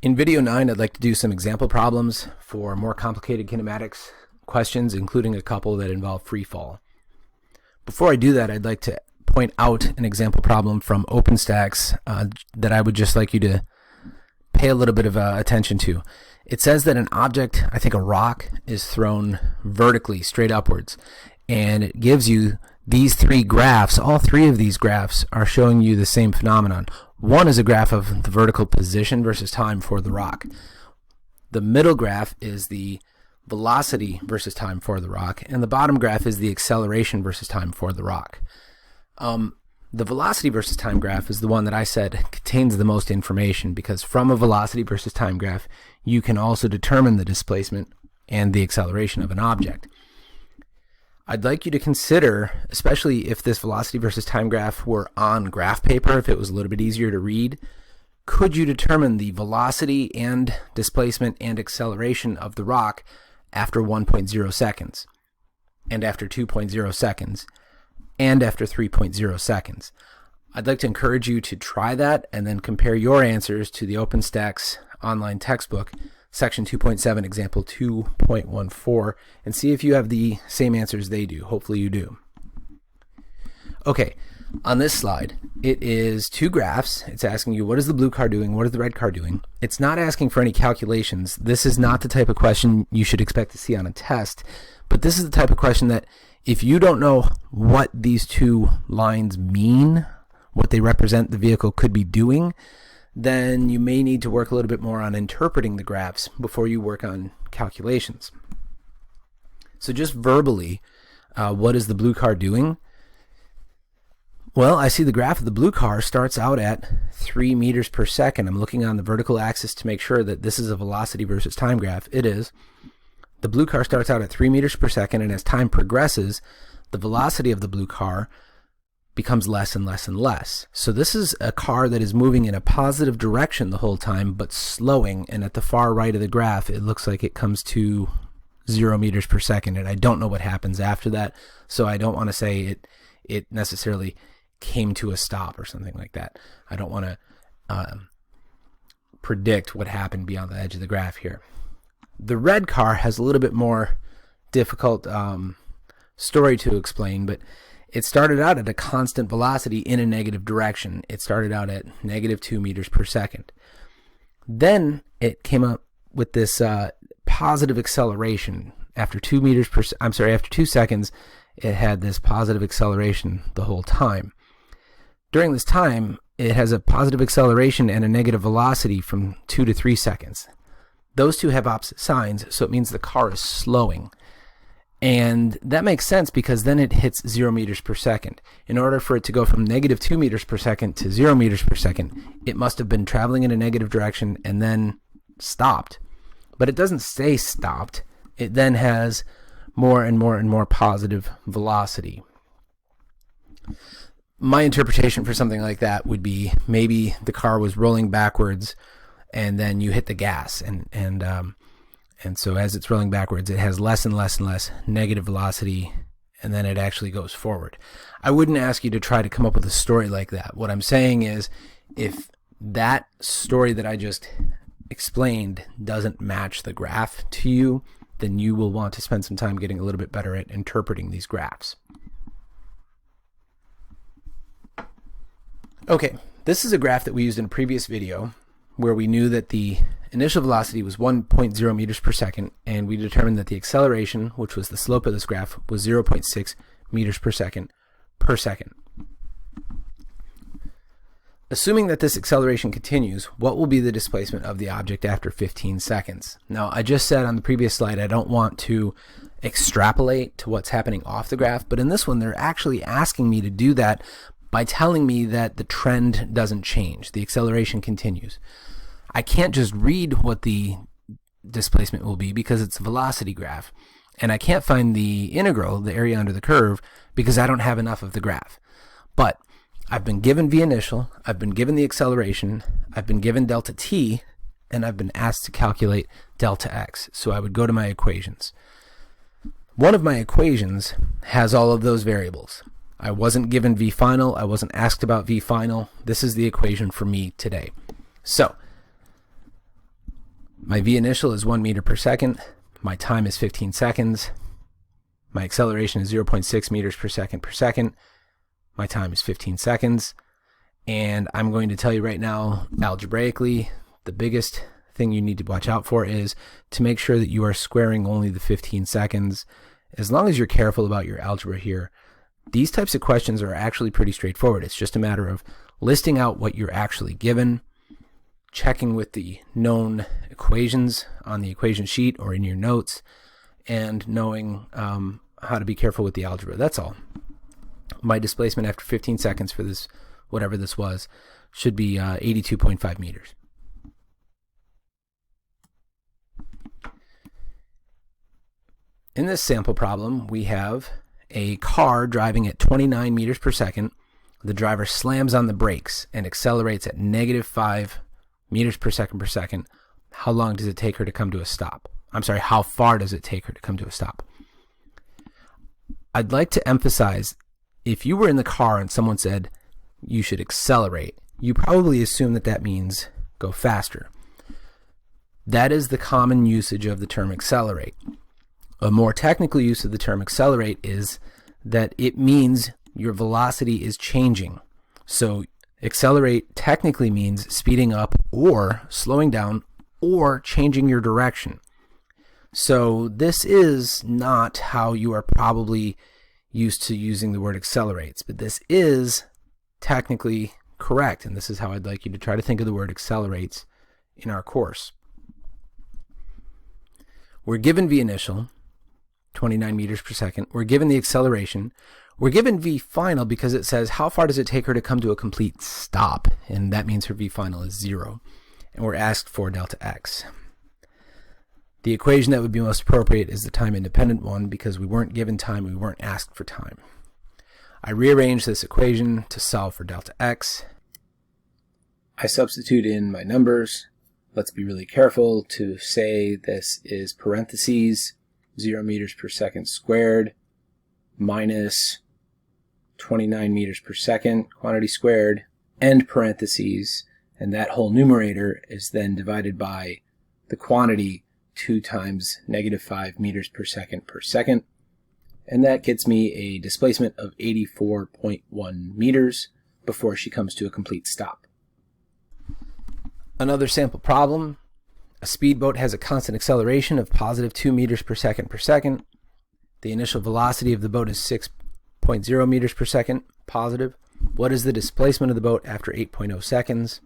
In video 9, I'd like to do some example problems for more complicated kinematics questions, including a couple that involve free fall. Before I do that, I'd like to point out an example problem from OpenStax that I would just like you to pay a little bit of attention to. It says that an object, I think a rock, is thrown vertically, straight upwards, and it gives you these three graphs. All three of these graphs are showing you the same phenomenon. One is a graph of the vertical position versus time for the rock. The middle graph is the velocity versus time for the rock, and the bottom graph is the acceleration versus time for the rock. The velocity versus time graph is the one that I said contains the most information, because from a velocity versus time graph, you can also determine the displacement and the acceleration of an object. I'd like you to consider, especially if this velocity versus time graph were on graph paper, if it was a little bit easier to read, could you determine the velocity and displacement and acceleration of the rock after 1.0 seconds, and after 2.0 seconds, and after 3.0 seconds? I'd like to encourage you to try that and then compare your answers to the OpenStax online textbook, section 2.7, example 2.14, and see if you have the same answers they do. Hopefully you do. Okay, on this slide, it is two graphs. It's asking you, what is the blue car doing? What is the red car doing? It's not asking for any calculations. This is not the type of question you should expect to see on a test, but this is the type of question that if you don't know what these two lines mean, what they represent the vehicle could be doing, then you may need to work a little bit more on interpreting the graphs before you work on calculations. So just verbally, what is the blue car doing? Well, I see the graph of the blue car starts out at 3 meters per second. I'm looking on the vertical axis to make sure that this is a velocity versus time graph. It is. The blue car starts out at 3 meters per second, and as time progresses, the velocity of the blue car becomes less and less and less. So this is a car that is moving in a positive direction the whole time, but slowing, and at the far right of the graph, it looks like it comes to 0 meters per second, and I don't know what happens after that, so I don't want to say it necessarily came to a stop or something like that. I don't want to predict what happened beyond the edge of the graph here. The red car has a little bit more difficult story to explain, but it started out at a constant velocity in a negative direction. It started out at negative 2 meters per second. Then it came up with this positive acceleration. After 2 seconds, it had this positive acceleration the whole time. During this time, it has a positive acceleration and a negative velocity from 2 to 3 seconds. Those two have opposite signs, so it means the car is slowing. And that makes sense because then it hits 0 meters per second. In order for it to go from negative 2 meters per second to 0 meters per second, it must have been traveling in a negative direction and then stopped. But it doesn't stay stopped. It then has more and more and more positive velocity. My interpretation for something like that would be maybe the car was rolling backwards and then you hit the gas, and so as it's rolling backwards, it has less and less and less negative velocity, and then it actually goes forward. I wouldn't ask you to try to come up with a story like that. What I'm saying is, if that story that I just explained doesn't match the graph to you, then you will want to spend some time getting a little bit better at interpreting these graphs. Okay, this is a graph that we used in a previous video where we knew that the initial velocity was 1.0 meters per second, and we determined that the acceleration, which was the slope of this graph, was 0.6 meters per second. Assuming that this acceleration continues, what will be the displacement of the object after 15 seconds? Now, I just said on the previous slide I don't want to extrapolate to what's happening off the graph, but in this one they're actually asking me to do that by telling me that the trend doesn't change, the acceleration continues. I can't just read what the displacement will be because it's a velocity graph, and I can't find the integral, the area under the curve, because I don't have enough of the graph. But I've been given v initial, I've been given the acceleration, I've been given delta t, and I've been asked to calculate delta x. So I would go to my equations. One of my equations has all of those variables. I wasn't given v final, I wasn't asked about v final. This is the equation for me today. So My v initial is 1 meter per second. My time is 15 seconds. My acceleration is 0.6 meters per second. My time is 15 seconds. And I'm going to tell you right now, algebraically, the biggest thing you need to watch out for is to make sure that you are squaring only the 15 seconds. As long as you're careful about your algebra here, these types of questions are actually pretty straightforward. It's just a matter of listing out what you're actually given, checking with the known equations on the equation sheet or in your notes, and knowing how to be careful with the algebra. That's all. My displacement after 15 seconds for this, whatever this was, should be 82.5 meters. In this sample problem, we have a car driving at 29 meters per second. The driver slams on the brakes and accelerates at -5 meters per second. How long does it take her to come to a stop? I'm sorry, how far does it take her to come to a stop? I'd like to emphasize, if you were in the car and someone said you should accelerate, you probably assume that that means go faster. That is the common usage of the term accelerate. A more technical use of the term accelerate is that it means your velocity is changing. So accelerate technically means speeding up or slowing down or changing your direction. So this is not how you are probably used to using the word accelerates, but this is technically correct, and this is how I'd like you to try to think of the word accelerates in our course. We're given v initial, 29 meters per second. We're given the acceleration. We're given v final because it says how far does it take her to come to a complete stop, and that means her v final is 0. And we're asked for delta x. The equation that would be most appropriate is the time-independent one because we weren't given time, we weren't asked for time. I rearrange this equation to solve for delta x. I substitute in my numbers. Let's be really careful to say this is parentheses 0 meters per second squared minus 29 meters per second quantity squared, end parentheses, and that whole numerator is then divided by the quantity 2 times -5 meters per second, and that gets me a displacement of 84.1 meters before she comes to a complete stop. Another sample problem. A speedboat has a constant acceleration of +2 meters per second. The initial velocity of the boat is 6.0 meters per second, positive. What is the displacement of the boat after 8.0 seconds?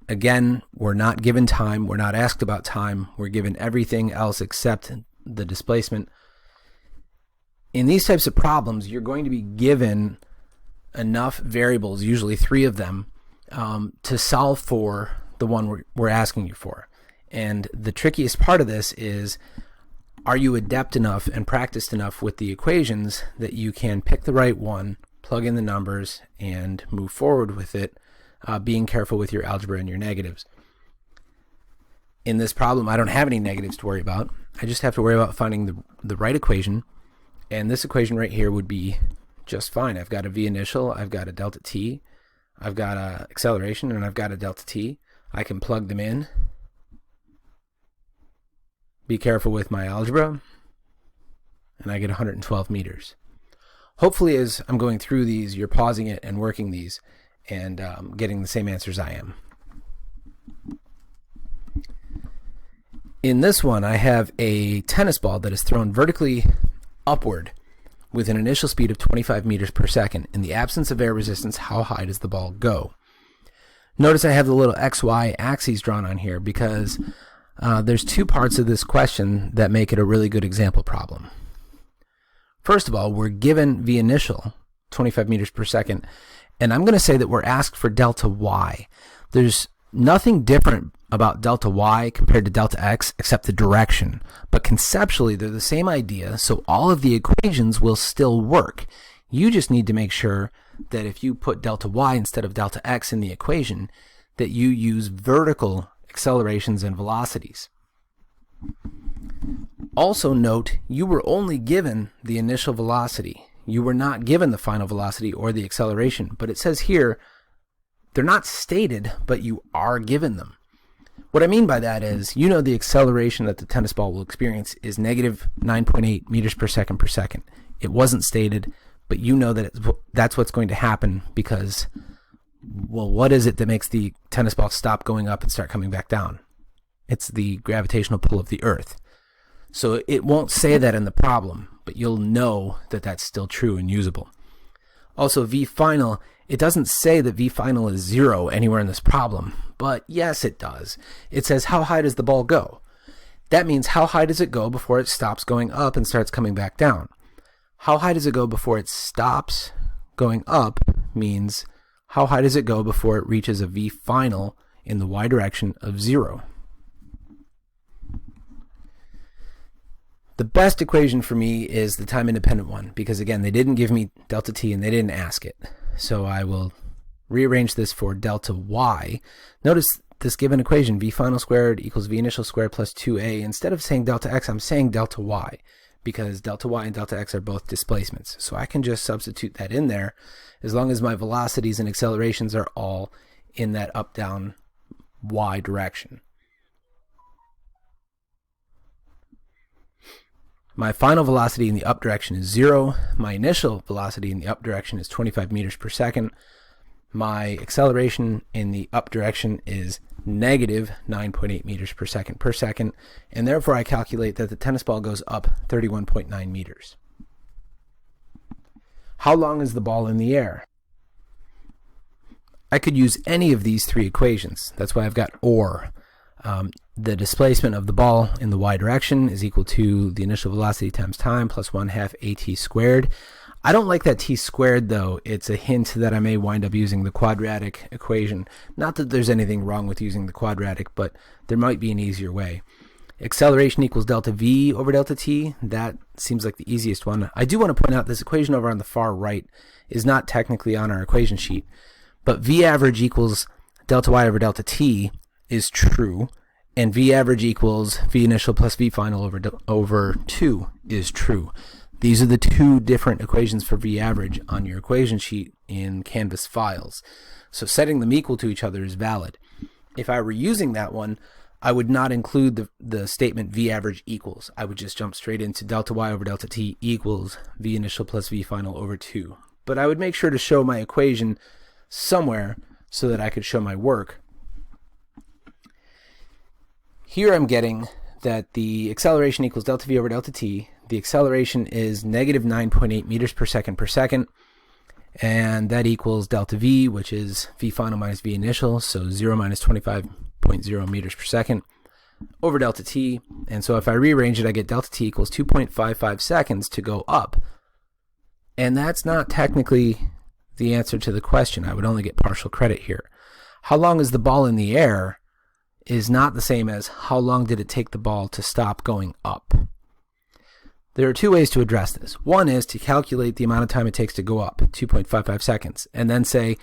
Again, we're not given time, we're not asked about time, we're given everything else except the displacement. In these types of problems, you're going to be given enough variables, usually 3 of them, to solve for the one we're asking you for. And the trickiest part of this is, are you adept enough and practiced enough with the equations that you can pick the right one, plug in the numbers, and move forward with it, being careful with your algebra and your negatives. In this problem, I don't have any negatives to worry about. I just have to worry about finding the right equation, and this equation right here would be just fine. I've got a v initial, I've got a delta t, I've got a acceleration, and I've got a delta t. I can plug them in. Be careful with my algebra, and I get 112 meters. Hopefully as I'm going through these, you're pausing it and working these and getting the same answers I am. In this one, I have a tennis ball that is thrown vertically upward with an initial speed of 25 meters per second. In the absence of air resistance, how high does the ball go? Notice I have the little XY axes drawn on here because there's 2 parts of this question that make it a really good example problem. First of all, we're given v initial, 25 meters per second, and I'm going to say that we're asked for delta y. There's nothing different about delta y compared to delta x except the direction, but conceptually they're the same idea, so all of the equations will still work. You just need to make sure that if you put delta y instead of delta x in the equation, that you use vertical accelerations and velocities. Also note, you were only given the initial velocity. You were not given the final velocity or the acceleration, but it says here, they're not stated, but you are given them. What I mean by that is, you know the acceleration that the tennis ball will experience is negative 9.8 meters per second per second. It wasn't stated, but you know that that's what's going to happen because, well, what is it that makes the tennis ball stop going up and start coming back down? It's the gravitational pull of the Earth. So it won't say that in the problem, but you'll know that that's still true and usable. Also, V final, it doesn't say that V final is 0 anywhere in this problem, but yes, it does. It says, how high does the ball go? That means how high does it go before it stops going up and starts coming back down? How high does it go before it stops going up means how high does it go before it reaches a V final in the y direction of 0? The best equation for me is the time-independent one because, again, they didn't give me delta t and they didn't ask it. So I will rearrange this for delta y. Notice this given equation, v final squared equals v initial squared plus 2a. Instead of saying delta x, I'm saying delta y because delta y and delta x are both displacements. So I can just substitute that in there as long as my velocities and accelerations are all in that up-down y direction. My final velocity in the up direction is 0. My initial velocity in the up direction is 25 meters per second. My acceleration in the up direction is negative 9.8 meters per second, and therefore I calculate that the tennis ball goes up 31.9 meters. How long is the ball in the air? I could use any of these three equations. That's why I've got or. The displacement of the ball in the y direction is equal to the initial velocity times time plus 1/2 at squared. I don't like that t squared though. It's a hint that I may wind up using the quadratic equation. Not that there's anything wrong with using the quadratic, but there might be an easier way. Acceleration equals delta v over delta t. That seems like the easiest one. I do want to point out this equation over on the far right is not technically on our equation sheet, but v average equals delta y over delta t is true, and v average equals v initial plus v final over 2 is true. These are the two different equations for v average on your equation sheet in Canvas files. So setting them equal to each other is valid. If I were using that one, I would not include the statement v average equals. I would just jump straight into delta y over delta t equals v initial plus v final over 2. But I would make sure to show my equation somewhere so that I could show my work. Here I'm getting that the acceleration equals delta v over delta t. The acceleration is negative 9.8 meters per second, and that equals delta v, which is v final minus v initial, so 0 minus 25.0 meters per second, over delta t. And so if I rearrange it, I get delta t equals 2.55 seconds to go up. And that's not technically the answer to the question. I would only get partial credit here. How long is the ball in the air is not the same as how long did it take the ball to stop going up. There are two ways to address this. One is to calculate the amount of time it takes to go up, 2.55 seconds, and then say,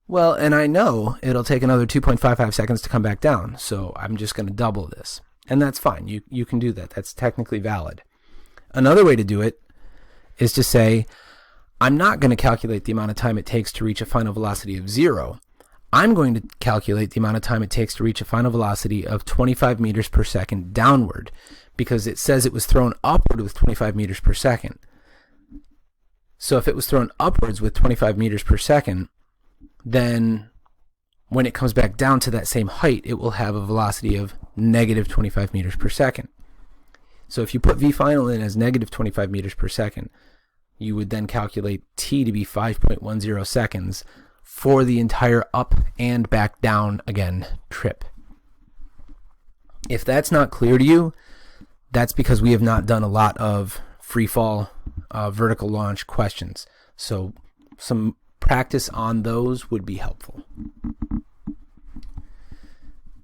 well, and I know it'll take another 2.55 seconds to come back down, so I'm just going to double this. And that's fine. You can do that. That's technically valid. Another way to do it is to say, I'm not going to calculate the amount of time it takes to reach a final velocity of 0. I'm going to calculate the amount of time it takes to reach a final velocity of 25 meters per second downward, because it says it was thrown upward with 25 meters per second. So if it was thrown upwards with 25 meters per second, then when it comes back down to that same height, it will have a velocity of negative 25 meters per second. So if you put v final in as negative 25 meters per second, you would then calculate t to be 5.10 seconds for the entire up and back down again trip. If that's not clear to you, that's because we have not done a lot of free fall vertical launch questions. So some practice on those would be helpful.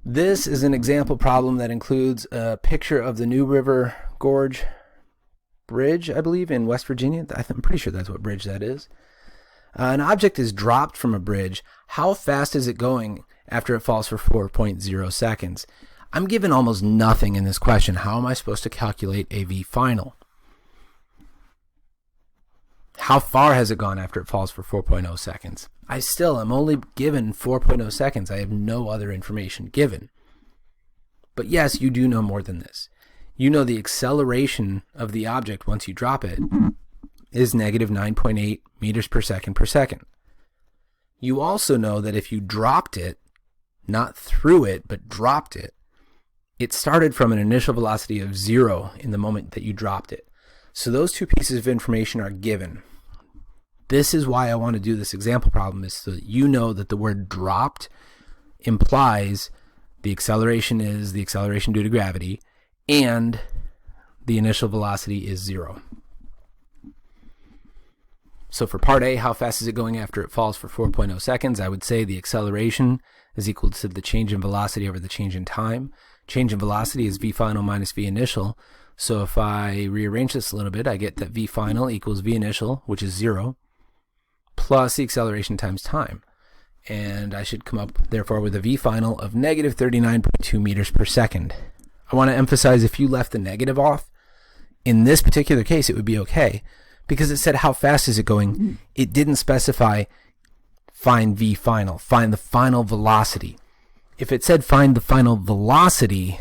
This is an example problem that includes a picture of the New River Gorge Bridge, I believe, in West Virginia. I'm pretty sure that's what bridge that is. An object is dropped from a bridge. How fast is it going after it falls for 4.0 seconds? I'm given almost nothing in this question. How am I supposed to calculate a v final? How far has it gone after it falls for 4.0 seconds? I still am only given 4.0 seconds. I have no other information given. But yes, you do know more than this. You know the acceleration of the object once you drop it is negative 9.8 meters per second per second. You also know that if you dropped it, not threw it, but dropped it, it started from an initial velocity of 0 in the moment that you dropped it. So those two pieces of information are given. This is why I want to do this example problem, is so that you know that the word dropped implies the acceleration is the acceleration due to gravity, and the initial velocity is 0. So for part A, how fast is it going after it falls for 4.0 seconds? I would say the acceleration is equal to the change in velocity over the change in time. Change in velocity is v final minus v initial. So if I rearrange this a little bit, I get that v final equals v initial, which is 0, plus the acceleration times time. And I should come up, therefore, with a v final of negative 39.2 meters per second. I want to emphasize, if you left the negative off, in this particular case, it would be okay, because it said how fast is it going. It didn't specify find v final, find the final velocity. If it said find the final velocity,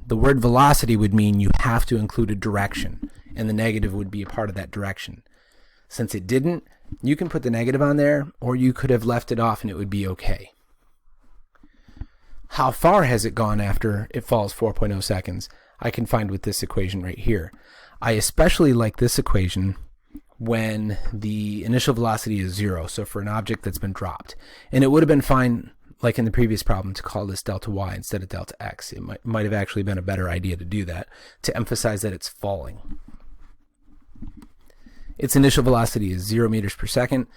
the word velocity would mean you have to include a direction, and the negative would be a part of that direction. Since it didn't, you can put the negative on there, or you could have left it off and it would be okay. How far has it gone after it falls 4.0 seconds? I can find with this equation right here. I especially like this equation when the initial velocity is 0, so for an object that's been dropped. And it would have been fine, like in the previous problem, to call this delta y instead of delta x. It might have actually been a better idea to do that, to emphasize that it's falling. Its initial velocity is 0 meters per second.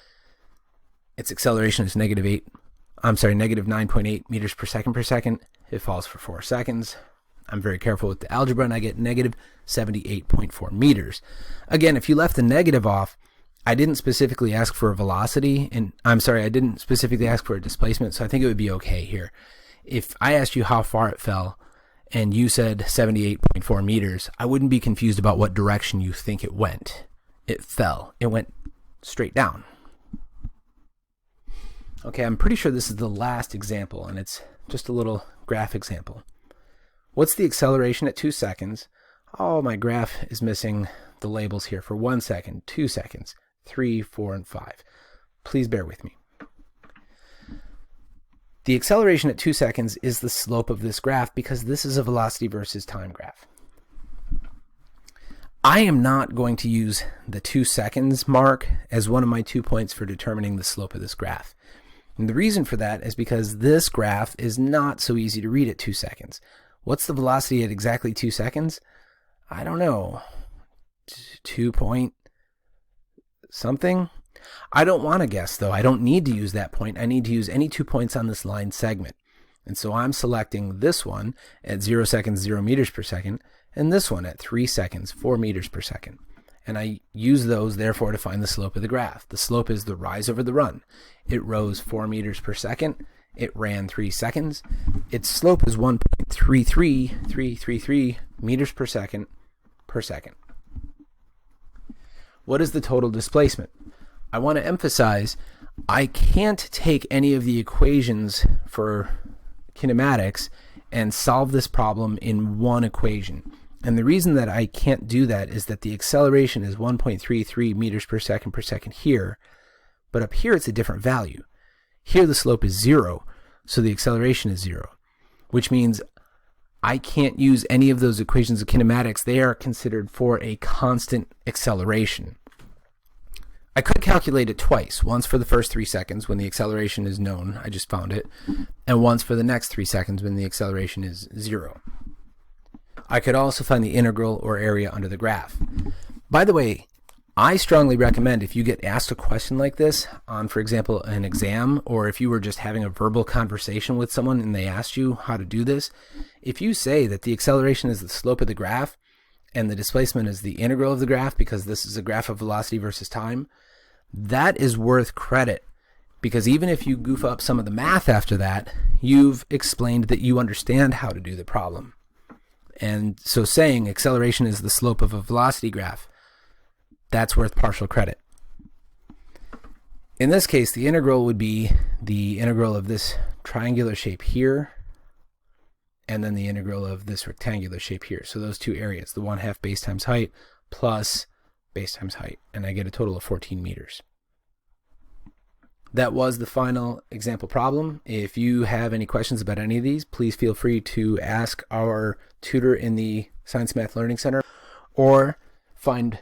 Its acceleration is negative 9.8 meters per second. It falls for 4 seconds. I'm very careful with the algebra, and I get negative 78.4 meters. Again, if you left the negative off, I didn't specifically ask for a velocity, and I didn't specifically ask for a displacement, so I think it would be okay here. If I asked you how far it fell, and you said 78.4 meters, I wouldn't be confused about what direction you think it went. It fell. It went straight down. Okay, I'm pretty sure this is the last example, and it's just a little graph example. What's the acceleration at 2 seconds? Oh, my graph is missing the labels here for 1 second, 2 seconds, 3, 4, and 5. Please bear with me. The acceleration at 2 seconds is the slope of this graph, because this is a velocity versus time graph. I am not going to use the 2 seconds mark as one of my 2 points for determining the slope of this graph. And the reason for that is because this graph is not so easy to read at 2 seconds. What's the velocity at exactly 2 seconds? I don't know. 2 point something? I don't want to guess, though. I don't need to use that point. I need to use any 2 points on this line segment. And so I'm selecting this one at 0 seconds, 0 meters per second, and this one at 3 seconds, 4 meters per second. And I use those, therefore, to find the slope of the graph. The slope is the rise over the run. It rose 4 meters per second. It ran 3 seconds. Its slope is 1.33333 meters per second per second. What is the total displacement? I want to emphasize, I can't take any of the equations for kinematics and solve this problem in one equation. And the reason that I can't do that is that the acceleration is 1.33 meters per second here, but up here it's a different value. Here the slope is 0, so the acceleration is 0, which means I can't use any of those equations of kinematics. They are considered for a constant acceleration. I could calculate it twice, once for the first 3 seconds when the acceleration is known, I just found it, and once for the next 3 seconds when the acceleration is 0. I could also find the integral or area under the graph. By the way, I strongly recommend, if you get asked a question like this on, for example, an exam, or if you were just having a verbal conversation with someone and they asked you how to do this, if you say that the acceleration is the slope of the graph and the displacement is the integral of the graph, because this is a graph of velocity versus time, that is worth credit, because even if you goof up some of the math after that, you've explained that you understand how to do the problem. And so saying acceleration is the slope of a velocity graph, that's worth partial credit. In this case, the integral would be the integral of this triangular shape here and then the integral of this rectangular shape here. So those two areas, the 1/2 base times height plus base times height, and I get a total of 14 meters. That was the final example problem. If you have any questions about any of these, please feel free to ask our tutor in the Science Math Learning Center, or find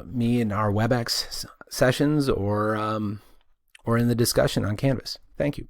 me in our WebEx sessions, or in the discussion on Canvas. Thank you.